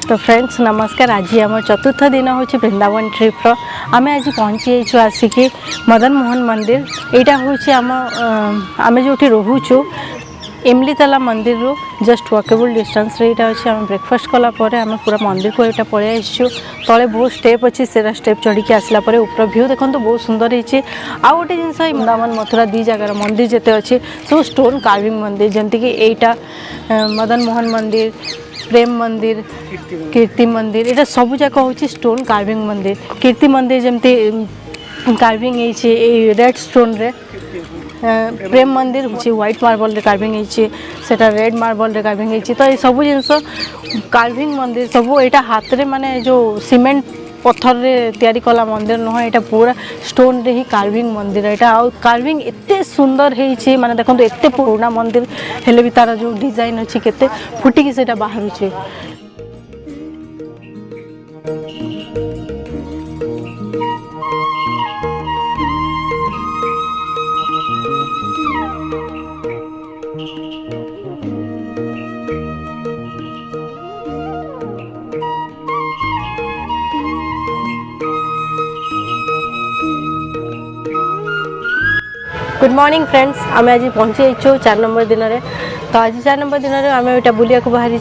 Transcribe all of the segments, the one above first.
तो फ्रेंड्स नमस्कार। आज आम चतुर्थ दिन हूँ वृंदावन ट्रिप्र आम आज पहुँची जाइए आसिक मदन मोहन मंदिर। यहाँ हूँ आम जो रोचु इमलीतला मंदिर रू जस्ट वॉकेबल डिस्टेंस रे यहाँ अच्छे। आम ब्रेकफास्ट कलापर आम पूरा मंदिर को यहाँ पलि आसचु। तले बहुत स्टेप अच्छी से स्टेप चढ़ी आसला ऊपर व्यू देखो बहुत सुंदर होती। आउ गोटे जिनस वृंदावन मथुरा दी जगार मंदिर जिते अच्छे सब स्टोन कार्विंग मंदिर जमती कि यहाँ मदन मोहन मंदिर, प्रेम मंदिर, कीर्ति मंदिर, यहाँ सब जाक हूँ स्टोन कार्विंग मंदिर। कीर्ति मंदिर जमती कार्विंग है रेड स्टोन रे, प्रेम मंदिर हूँ व्हाइट मार्बल रे कार्विंग है, रेड मार्बल रे कार्विंग है। तो ये सब जिनस कार्विंग मंदिर सब यहाँ हाथ रे माने जो सीमेंट पत्थर रे तैयारी कला मंदिर नुह, यहाँ पूरा स्टोन रे ही कार्विंग मंदिर। यहाँ कार्विंग एते सुंदर है माने देखो एते पुराना मंदिर हेले भी तार जो डिजाइन अच्छी केते फुटिकी सेटा बाहरुचे। गुड मॉर्निंग फ्रेंड्स, आम आज पहुँची जाइए 4 नंबर दिन में। तो आज 4 नंबर दिन में आम यहाँ बुलिया बाहरी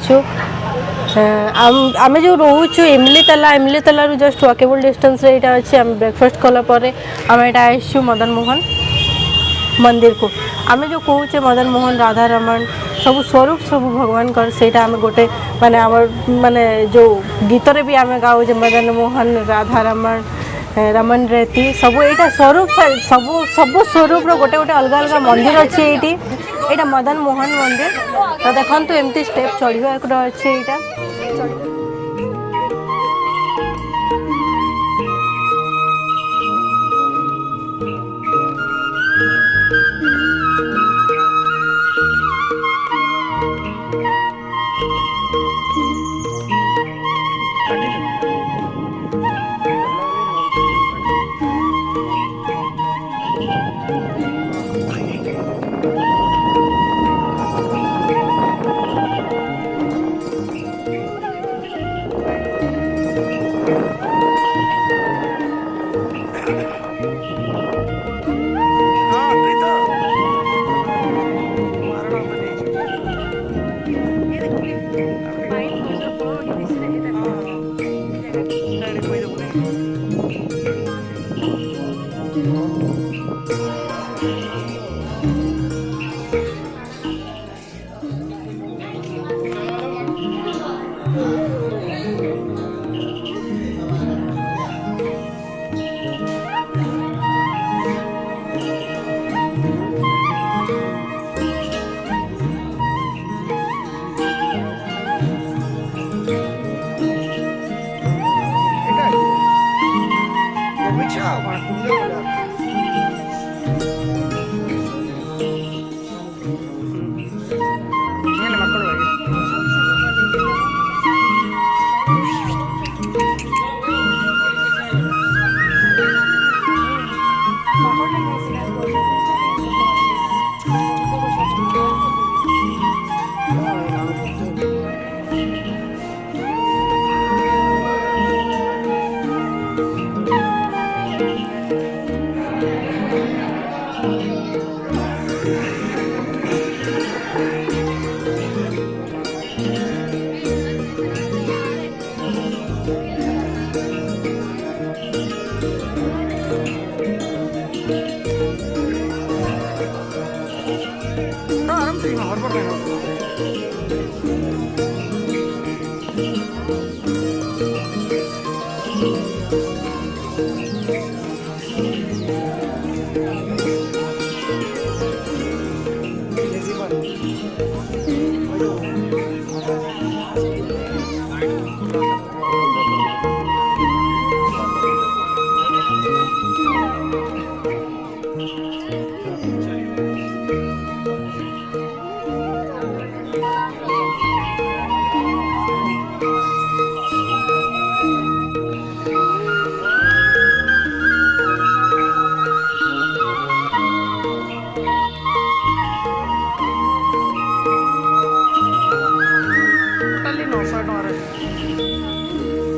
आम जो रोचु इमलीतला रू जस्ट वॉकेबल डिस्टेंस रे यहाँ अच्छे। आम ब्रेकफास्ट कलापर आम यहाँ आसचु मदन मोहन मंदिर को। आम जो कहे मदन मोहन राधा रमण सब स्वरूप सब भगवान कर सेटा आम गोटे माने आम माने जो गीत रे भी आम गाँव मदन मोहन राधा रमण रमन रेती सब यहाँ स्वरूप सब सब स्वरूप गोटे गोटे अलग अलग मंदिर अच्छे। ये मदन मोहन मंदिर। तो देखो एमती स्टेप चढ़ा अच्छे यहाँ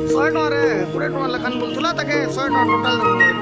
ଶହେ ଟଙ୍କାରେ 20 ଟଙ୍କା ଲେଖାନ୍ ବୋଲୁଥିଲା ତାକେ 100 ଟଙ୍କା ଟୋଟାଲ୍ ଦେବୁ